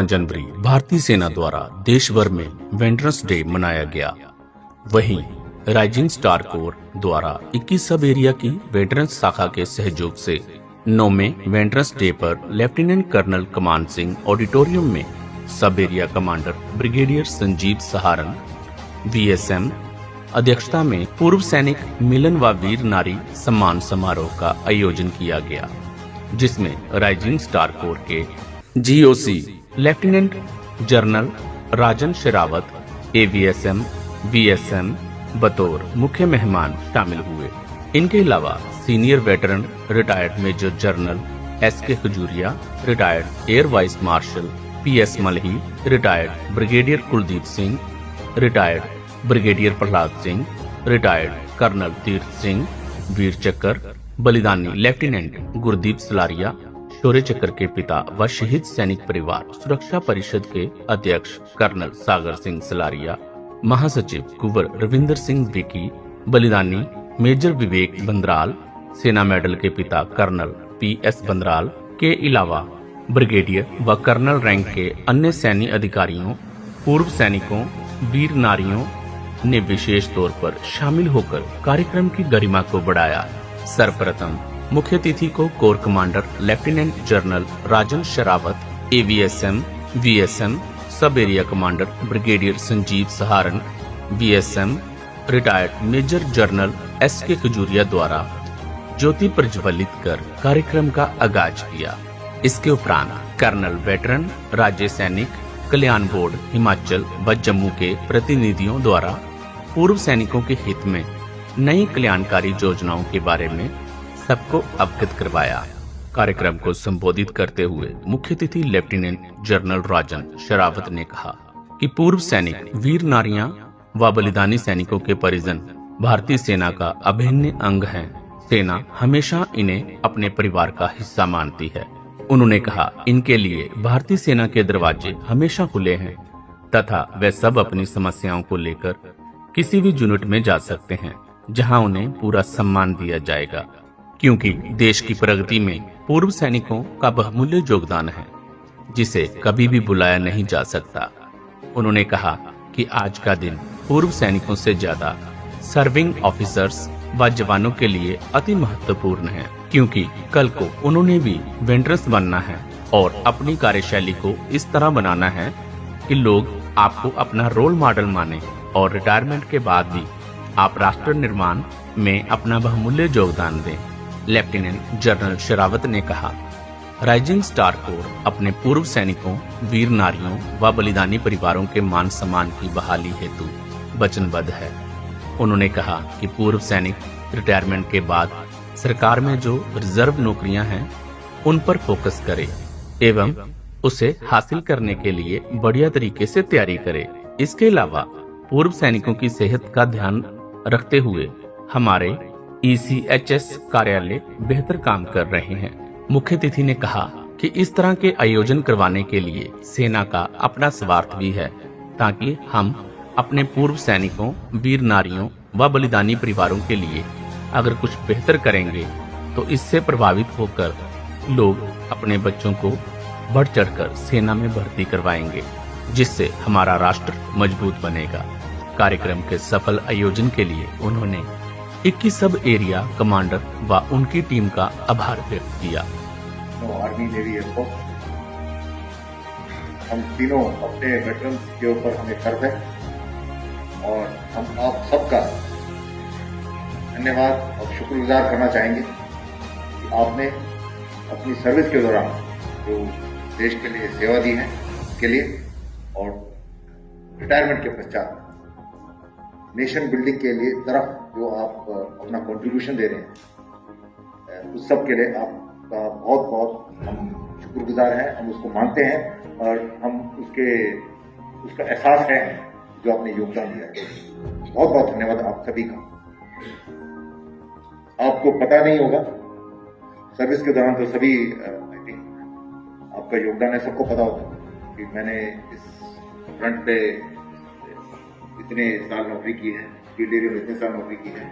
जनवरी भारतीय सेना द्वारा देश भर में वेटरन्स डे मनाया गया। वहीं राइजिंग स्टार कोर द्वारा 21 सब एरिया की वेटरन्स शाखा के सहयोग से 9वें वेटरन्स डे पर lieutenant colonel Kaman Singh auditorium में sub area commander brigadier Sanjeev Saharan VSM अध्यक्षता में पूर्व सैनिक मिलन व वीर नारी सम्मान समारोह का आयोजन किया गया, जिसमें राइजिंग स्टार कोर के GOC lieutenant general Rajan Sherawat AVSM VSM बतौर मुख्य मेहमान शामिल हुए। इनके अलावा senior veteran retired major general SK Khajuria, retired air vice marshal PS Malhi, retired brigadier Kuldeep Singh, retired brigadier Prahlad Singh, retired colonel Tirath Singh, वीर चक्र बलिदानी लेफ्टिनेंट गुरदीप सलारिया, शौर्य चक्र के पिता व शहीद सैनिक परिवार सुरक्षा परिषद के अध्यक्ष कर्नल सागर सिंह सलारिया, महासचिव कुंवर रविंदर सिंह विकी, बलिदानी मेजर विवेक बंदराल, सेना मेडल के पिता कर्नल PS बंदराल के अलावा ब्रिगेडियर व कर्नल रैंक के अन्य सैन्य अधिकारियों, पूर्व सैनिकों, वीर नारियों ने विशेष तौर पर शामिल होकर कार्यक्रम की गरिमा को बढ़ाया। सर्वप्रथम मुख्य अतिथि को corps commander lieutenant general Rajan Sherawat AVSM VSM sub area commander brigadier Sanjeev Saharan VSM retired major general SK Khajuria द्वारा ज्योति प्रज्वलित कर कार्यक्रम का आगाज किया। इसके उपरांत कर्नल वेटरन राज्य सैनिक कल्याण बोर्ड हिमाचल व जम्मू के प्रतिनिधियों द्वारा पूर्व सैनिकों के हित में नई कल्याणकारी योजनाओं के बारे में सबको अवगत करवाया। कार्यक्रम को संबोधित करते हुए मुख्य अतिथि लेफ्टिनेंट जनरल राजन शेरावत ने कहा कि पूर्व सैनिक, वीर नारियां व बलिदानी सैनिकों के परिजन भारतीय सेना का अभिन्न अंग हैं। सेना हमेशा इन्हें अपने परिवार का हिस्सा मानती है। उन्होंने कहा, इनके लिए भारतीय सेना के दरवाजे हमेशा खुले हैं तथा वे सब अपनी समस्याओं को लेकर किसी भी यूनिट में जा सकते हैं, जहां उन्हें पूरा सम्मान दिया जाएगा, क्योंकि देश की प्रगति में पूर्व सैनिकों का बहुमूल्य योगदान है, जिसे कभी भी भुलाया नहीं जा सकता। उन्होंने कहा कि आज का दिन पूर्व सैनिकों से ज्यादा सर्विंग ऑफिसर्स व जवानों के लिए अति महत्वपूर्ण है, क्योंकि कल को उन्होंने भी वेटरन्स बनना है और अपनी कार्यशैली को इस तरह बनाना है कि लोग आपको अपना रोल मॉडल माने और रिटायरमेंट के बाद भी आप राष्ट्र निर्माण में अपना बहुमूल्य योगदान दें। लेफ्टिनेंट जनरल शेरावत ने कहा, राइजिंग स्टार कोर अपने पूर्व सैनिकों, वीर नारियों व बलिदानी परिवारों के मान सम्मान की बहाली हेतु वचनबद्ध है। उन्होंने कहा कि पूर्व सैनिक रिटायरमेंट के बाद सरकार में जो रिजर्व नौकरियां हैं उन पर फोकस करे एवं उसे हासिल करने के लिए बढ़िया तरीके से तैयारी करे। इसके अलावा पूर्व सैनिकों की सेहत का ध्यान रखते हुए हमारे ECHS कार्यालय बेहतर काम कर रहे हैं। मुख्य अतिथि ने कहा कि इस तरह के आयोजन करवाने के लिए सेना का अपना स्वार्थ भी है, ताकि हम अपने पूर्व सैनिकों, वीर नारियों व बलिदानी परिवारों के लिए अगर कुछ बेहतर करेंगे तो इससे प्रभावित होकर लोग अपने बच्चों को बढ़ चढ़कर सेना में भर्ती करवाएंगे, जिससे हमारा राष्ट्र मजबूत बनेगा। कार्यक्रम के सफल आयोजन के लिए उन्होंने 21 सब एरिया कमांडर व उनकी टीम का आभार व्यक्त किया। आर्मी, नेवी, एयरफोर्स, हम तीनों अपने वेटरन्स के ऊपर हमें गर्व है और हम आप सबका धन्यवाद और शुक्रगुजार करना चाहेंगे कि आपने अपनी सर्विस के दौरान जो देश के लिए सेवा दी है उसके लिए, और रिटायरमेंट के पश्चात नेशन बिल्डिंग के लिए तरफ जो आप अपना कंट्रीब्यूशन दे रहे हैं, उस सब के लिए आपका बहुत बहुत हम शुक्रगुजार हैं। हम उसको मानते हैं और हम उसका एहसास है जो आपने योगदान दिया है। बहुत बहुत धन्यवाद आप सभी का। आपको पता नहीं होगा, सर्विस के दौरान तो सभी आई थिंक आपका योगदान है, सबको पता होता है, कि मैंने इस फ्रंट पे इतने साल नौकरी की है, पीडीडी में इतने साल नौकरी की है,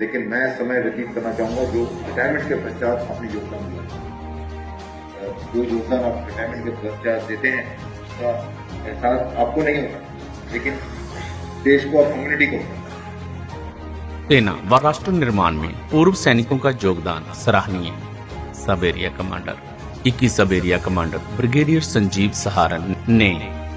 लेकिन मैं समय व्यतीत करना चाहूँगा जो रिटायरमेंट के पश्चात आपने योगदान दिया। जो योगदान आप रिटायरमेंट के पश्चात देते हैं उसका एहसास आपको नहीं होता, लेकिन देश को और कम्युनिटी को होता है। सेना व राष्ट्र निर्माण में पूर्व सैनिकों का योगदान सराहनीय है। सब एरिया कमांडर 21 सब एरिया कमांडर ब्रिगेडियर संजीव सहारन ने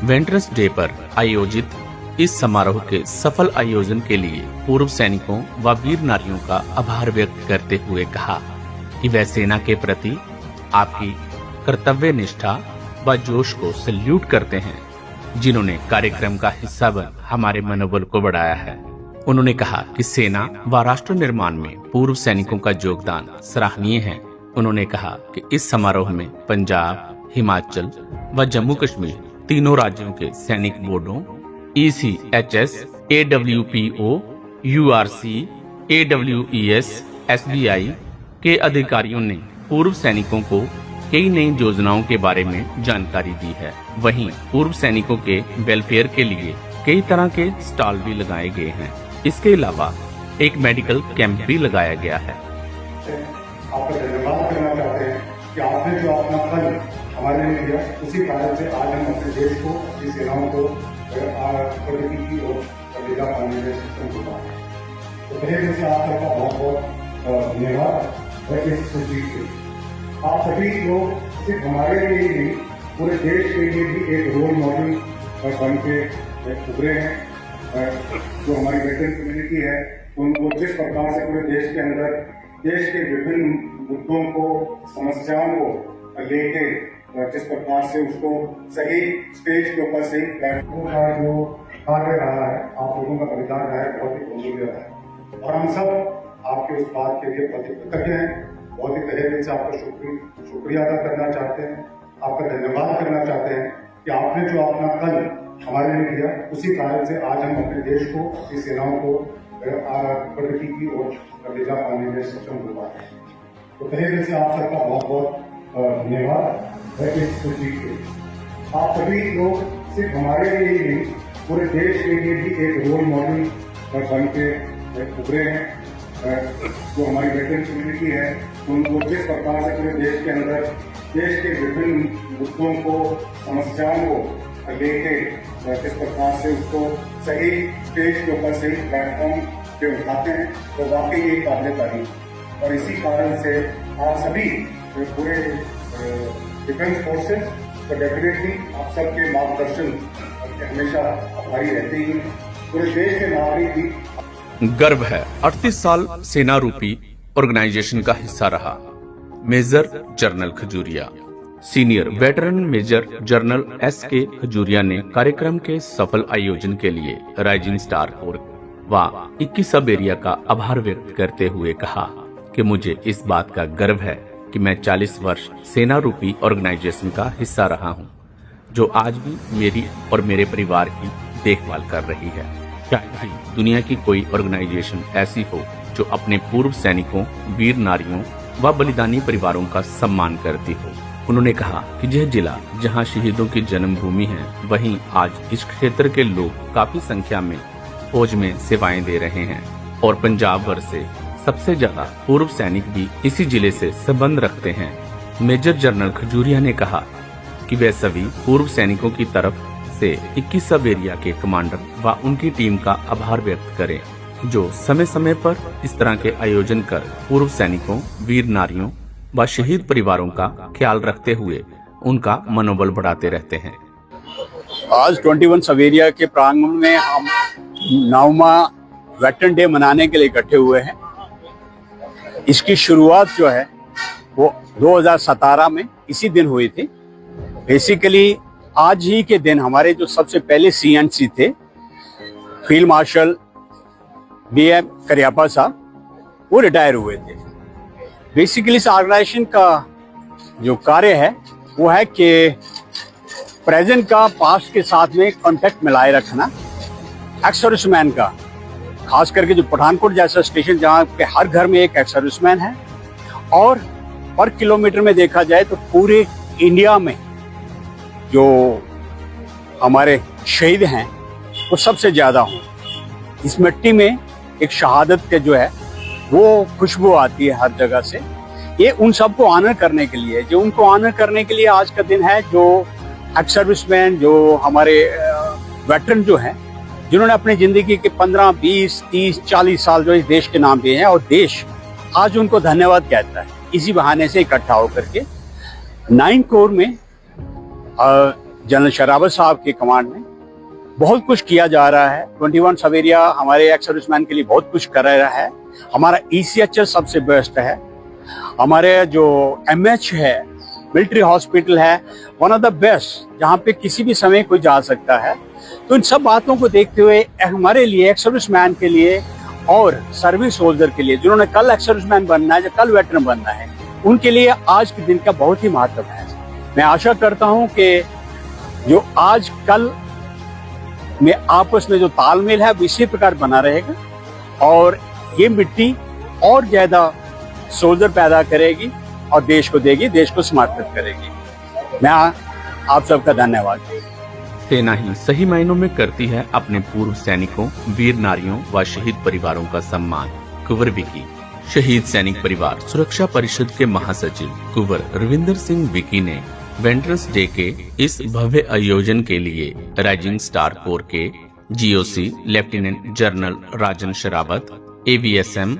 वेटरन्स डे पर आयोजित इस समारोह के सफल आयोजन के लिए पूर्व सैनिकों व वीर नारियों का आभार व्यक्त करते हुए कहा कि वे सेना के प्रति आपकी कर्तव्य निष्ठा व जोश को सैल्यूट करते हैं, जिन्होंने कार्यक्रम का हिस्सा बन हमारे मनोबल को बढ़ाया है। उन्होंने कहा कि सेना व राष्ट्र निर्माण में पूर्व सैनिकों का योगदान सराहनीय है। उन्होंने कहा कि इस समारोह में पंजाब, हिमाचल व जम्मू कश्मीर तीनों राज्यों के सैनिक बोर्डों ECHS, AWPO, URC, AWES, SBI के अधिकारियों ने पूर्व सैनिकों को कई नई योजनाओं के बारे में जानकारी दी है। वहीं पूर्व सैनिकों के वेलफेयर के लिए कई तरह के स्टॉल भी लगाए गए हैं। इसके अलावा एक मेडिकल कैंप भी लगाया गया है। आपका धन्यवाद करना चाहते हैं कि आपने जो अपना फल हमारे लिए दिया, उसी कारण से आज हम अपने देश को, अपनी सेनाओं को प्रगति की ओर लेकर आने में सक्षम हुआ है। तो पहले दिन से आप सबका बहुत बहुत धन्यवाद। इस खुशी से आप सभी लोग सिर्फ हमारे लिए ही नहीं, पूरे देश के लिए भी एक रोल मॉडल बन के उभरे हैं। जो हमारी वेटरन कम्युनिटी है, उनको जिस प्रकार से पूरे देश के अंदर देश के विभिन्न मुद्दों को, समस्याओं को लेके जिस प्रकार से उसको सही स्टेज के ऊपर सही प्लेटफॉर्म का जो कार्य रहा है, आप लोगों का बलिदान रहा है, बहुत ही बहुमूल्य रहा है और हम सब आपके उस बात के लिए बहुत ही कृतज्ञ हैं। बहुत ही तहे दिल से आपका शुक्रिया अदा करना चाहते हैं, आपका धन्यवाद करना चाहते हैं कि आपने जो अपना कल हमारे लिए दिया, उसी कारण से आज हम अपने देश को, अपनी सेनाओं को प्रगति की ओर ले जा पाने में सक्षम हुआ है। तो तहे दिल से आप सबका बहुत बहुत धन्यवाद। इस खुशी से आप सभी लोग सिर्फ हमारे लिए ही नहीं, पूरे देश के लिए भी एक रोल मॉडल बन के उभरे हैं। जो हमारी वेटरन कम्युनिटी है, उनको जिस प्रकार से पूरे देश के अंदर देश के विभिन्न मुद्दों को, समस्याओं को लेके जिस प्रकार से उसको सही स्टेज के ऊपर, सही प्लेटफॉर्म पे उठाते हैं, तो वाकई ये काबिल तारीफ। और इसी कारण से आप सभी पूरे डिफेंस फोर्सेस तो डेफिनेटली आप सबके मार्गदर्शन हमेशा आभारी रहते ही। पूरे देश के नागरिक भी गर्व है 38 साल सेना रूपी ऑर्गेनाइजेशन का हिस्सा रहा। Major general Khajuria, senior veteran major general SK Khajuria ने कार्यक्रम के सफल आयोजन के लिए राइजिंग स्टार कोर व 21 सब एरिया का आभार व्यक्त करते हुए कहा कि मुझे इस बात का गर्व है कि मैं 40 वर्ष सेना रूपी ऑर्गेनाइजेशन का हिस्सा रहा हूं, जो आज भी मेरी और मेरे परिवार की देखभाल कर रही है। शायद ही दुनिया की कोई ऑर्गेनाइजेशन ऐसी हो जो अपने पूर्व सैनिकों, वीर नारियों व बलिदानी परिवारों का सम्मान करती हो। उन्होंने कहा कि यह जिला जहां शहीदों की जन्मभूमि है, वहीं आज इस क्षेत्र के लोग काफी संख्या में फौज में सेवाएं दे रहे हैं और पंजाब भर से सबसे ज्यादा पूर्व सैनिक भी इसी जिले से संबंध रखते हैं। मेजर जनरल खजूरिया ने कहा कि वे सभी पूर्व सैनिकों की तरफ से 21 सब एरिया के कमांडर व उनकी टीम का आभार व्यक्त करें, जो समय समय पर इस तरह के आयोजन कर पूर्व सैनिकों, वीर नारियों व शहीद परिवारों का ख्याल रखते हुए उनका मनोबल बढ़ाते रहते हैं। आज 21 सब एरिया के प्रांगण में हम 9वां वेटरन डे मनाने के लिए इकट्ठे हुए हैं। इसकी शुरुआत जो है वो 2017 में इसी दिन हुई थी। बेसिकली आज ही के दिन हमारे जो सबसे पहले CNC थे, फील्ड मार्शल BM करियप्पा साहब, वो रिटायर हुए थे। बेसिकली इस ऑर्गेनाइजेशन का जो कार्य है वो है कि प्रेजेंट का पास्ट के साथ में कांटेक्ट मिलाए रखना। एक्स सर्विसमैन का, खास करके जो पठानकोट जैसा स्टेशन जहाँ पे हर घर में एक एक्स सर्विसमैन है, और पर किलोमीटर में देखा जाए तो पूरे इंडिया में जो हमारे शहीद हैं वो सबसे ज्यादा हों। इस मिट्टी में एक शहादत के जो है वो खुशबू आती है हर जगह से। ये उन सबको ऑनर करने के लिए, जो उनको ऑनर करने के लिए आज का दिन है, जो एक्स सर्विसमैन, जो हमारे वेटरन जो हैं, जिन्होंने अपनी जिंदगी के 15, 20, 30, 40 साल जो इस देश के नाम दिए हैं, और देश आज उनको धन्यवाद कहता है। इसी बहाने से इकट्ठा होकर के 9 कोर में जनरल शरावत साहब के कमांड में बहुत कुछ किया जा रहा है। 21 सवेरिया हमारे एक्स सर्विसमैन के लिए बहुत कुछ कर रहा है। हमारा ECHS सबसे बेस्ट है। हमारे जो MH है, मिलिट्री हॉस्पिटल है, वन ऑफ द बेस्ट, जहाँ पे किसी भी समय कोई जा सकता है। तो इन सब बातों को देखते हुए हमारे लिए, एक्स सर्विसमैन के लिए और सर्विस होल्डर के लिए, जिन्होंने कल एक्स सर्विसमैन बनना है या कल वेटरन बनना है, उनके लिए आज के दिन का बहुत ही महत्व है। मैं आशा करता हूं कि जो आज कल में आपस में जो तालमेल है वो इसी प्रकार बना रहेगा और ये मिट्टी और ज्यादा सोल्जर पैदा करेगी और देश को देगी, देश को समर्पित करेगी। मैं आप सबका धन्यवाद। सेना ही सही मायनों में करती है अपने पूर्व सैनिकों, वीर नारियों व शहीद परिवारों का सम्मान। कुंवर विकी। शहीद सैनिक परिवार सुरक्षा परिषद के महासचिव कुंवर रविंदर सिंह विकी ने वेटरन्स डे के इस भव्य आयोजन के लिए राइजिंग स्टार कोर के GOC lieutenant general Rajan Sherawat, AVSM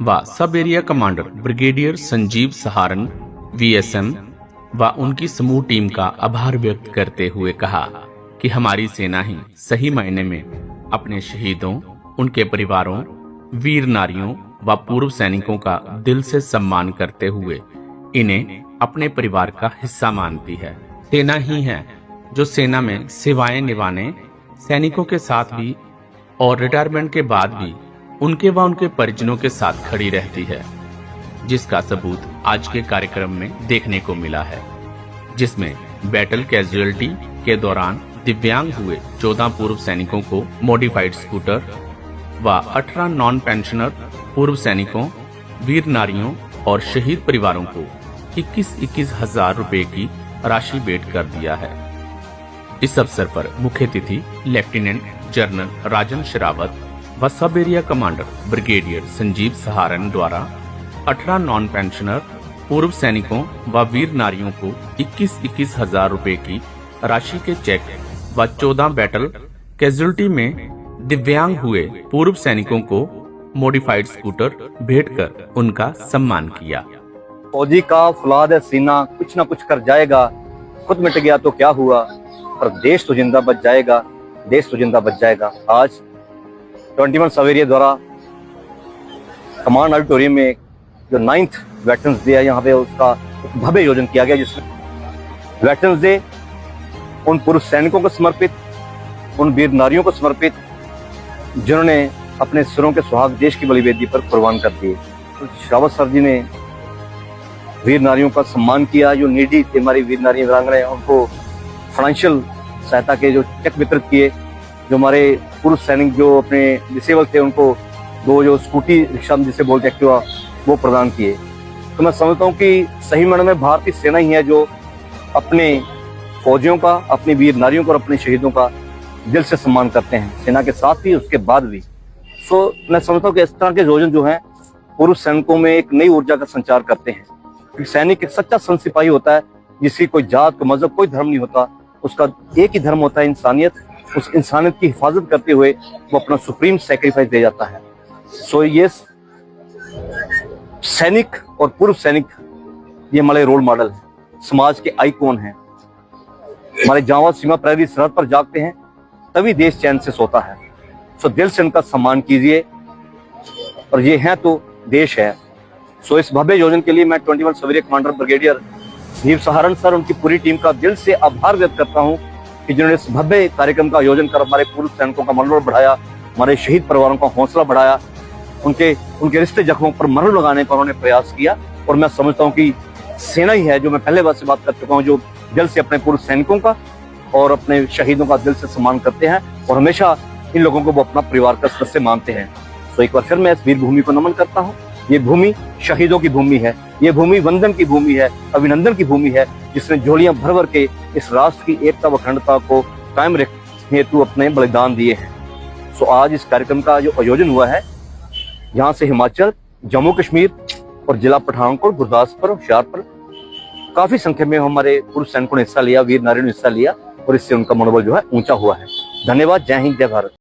व sub area commander brigadier Sanjeev Saharan VSM व उनकी समूह टीम का आभार व्यक्त करते हुए कहा कि हमारी सेना ही सही मायने में अपने शहीदों, उनके परिवारों, वीर नारियों व पूर्व सैनिकों का दिल से सम्मान करते हुए इन्हें अपने परिवार का हिस्सा मानती है। सेना ही है जो सेना में सेवाएं निभाने सैनिकों के साथ भी और रिटायरमेंट के बाद भी उनके व उनके परिजनों के साथ खड़ी रहती है, जिसका सबूत आज के कार्यक्रम में देखने को मिला है, जिसमें बैटल कैजुअलिटी के दौरान दिव्यांग हुए 14 पूर्व सैनिकों को मॉडिफाइड स्कूटर व 18 नॉन पेंशनर पूर्व सैनिकों, वीर नारियों और शहीद परिवारों को 21-21 हजार रुपए की राशि भेंट कर दिया है। इस अवसर पर मुख्य अतिथि लेफ्टिनेंट जनरल राजन शेरावत व sub area commander brigadier Sanjeev सहारन द्वारा 18 नॉन पेंशनर पूर्व सैनिकों व वीर नारियों को 21-21 हजार रुपए की राशि के चेक व 14 बैटल कैजुअलिटी में दिव्यांग हुए पूर्व सैनिकों को मॉडिफाइड स्कूटर भेंट कर उनका सम्मान किया। फौजी का फौलाद है सीना, कुछ ना कुछ कर जाएगा, खुद मिट गया तो क्या हुआ, पर देश तो जिंदा बच जाएगा, देश तो जिंदा बच जाएगा। आज 21 सवेरिया द्वारा कमांड ऑडिटोरियम में जो 9th वेटरन्स डे है, यहाँ पे उसका भव्य आयोजन किया गया, जिसमें वेटरन्स डे उन पूर्व सैनिकों को समर्पित, उन वीर नारियों को समर्पित जिन्होंने अपने सिरों के सुहाग देश की बलिवेदी पर कुर्बान कर दिए। तो शेरावत सर जी ने वीर नारियों का सम्मान किया, जो नीडी थे हमारी वीर नारी वीरांगनाएं, उनको फाइनेंशियल सहायता के जो चेक वितरित किए। जो हमारे पूर्व सैनिक जो अपने डिसेबल थे उनको 2 जो स्कूटी रिक्शा जिसे बोलते एक्टिवा वो प्रदान किए। तो मैं समझता हूँ कि सही मायने में भारतीय सेना ही है जो अपने फौजियों का, अपनी वीर नारियों का और अपने शहीदों का दिल से सम्मान करते हैं, सेना के साथ भी उसके बाद भी। सो मैं समझता हूँ कि इस तरह के आयोजन जो हैं पूर्व सैनिकों में एक नई ऊर्जा का संचार करते हैं, क्योंकि सैनिक एक सच्चा संत सिपाही होता है जिसकी कोई जात, कोई मजहब, कोई धर्म नहीं होता। उसका एक ही धर्म होता है इंसानियत। उस इंसानियत की हिफाजत करते हुए वो अपना सुप्रीम सैक्रिफाइस दे जाता है। सो ये सैनिक और पूर्व सैनिक ये हमारे रोल मॉडल है, समाज के आइकॉन हैं। हमारे जांबाज सीमा प्रहरी सरहद पर जागते हैं तभी देश चैन से सोता है। सो दिल से उनका सम्मान कीजिए, और ये है तो देश है। सो इस भव्य आयोजन के लिए मैं 21 sub area commander brigadier Sanjeev Saharan sir, उनकी पूरी टीम का दिल से आभार व्यक्त करता हूँ कि जिन्होंने इस भव्य कार्यक्रम का आयोजन कर हमारे पूर्व सैनिकों का मनोबल बढ़ाया, हमारे शहीद परिवारों का हौसला बढ़ाया, उनके रिश्ते जख्मों पर मरहम लगाने का उन्होंने प्रयास किया। और मैं समझता हूँ कि सेना ही है जो मैं पहले बार से बात कर चुका हूँ, जो दिल से अपने पूर्व सैनिकों का और अपने शहीदों का दिल से सम्मान करते हैं और हमेशा इन लोगों को वो अपना परिवार का सदस्य मानते हैं। तो एक बार फिर मैं इस वीर भूमि को नमन करता हूँ। ये भूमि शहीदों की भूमि है, ये भूमि वंदन की भूमि है, अभिनंदन की भूमि है, जिसने झोलियां भर भर के इस राष्ट्र की एकता व अखंडता को कायम रखने हेतु अपने बलिदान दिए हैं। सो आज इस कार्यक्रम का जो आयोजन हुआ है, यहाँ से हिमाचल, जम्मू कश्मीर और जिला पठानकोट, गुरदासपुर और होशियारपुर काफी संख्या में हमारे पूर्व सैनिकों ने हिस्सा लिया, वीर नारियों ने हिस्सा लिया और इससे उनका मनोबल जो है ऊंचा हुआ है। धन्यवाद। जय हिंद, जय भारत।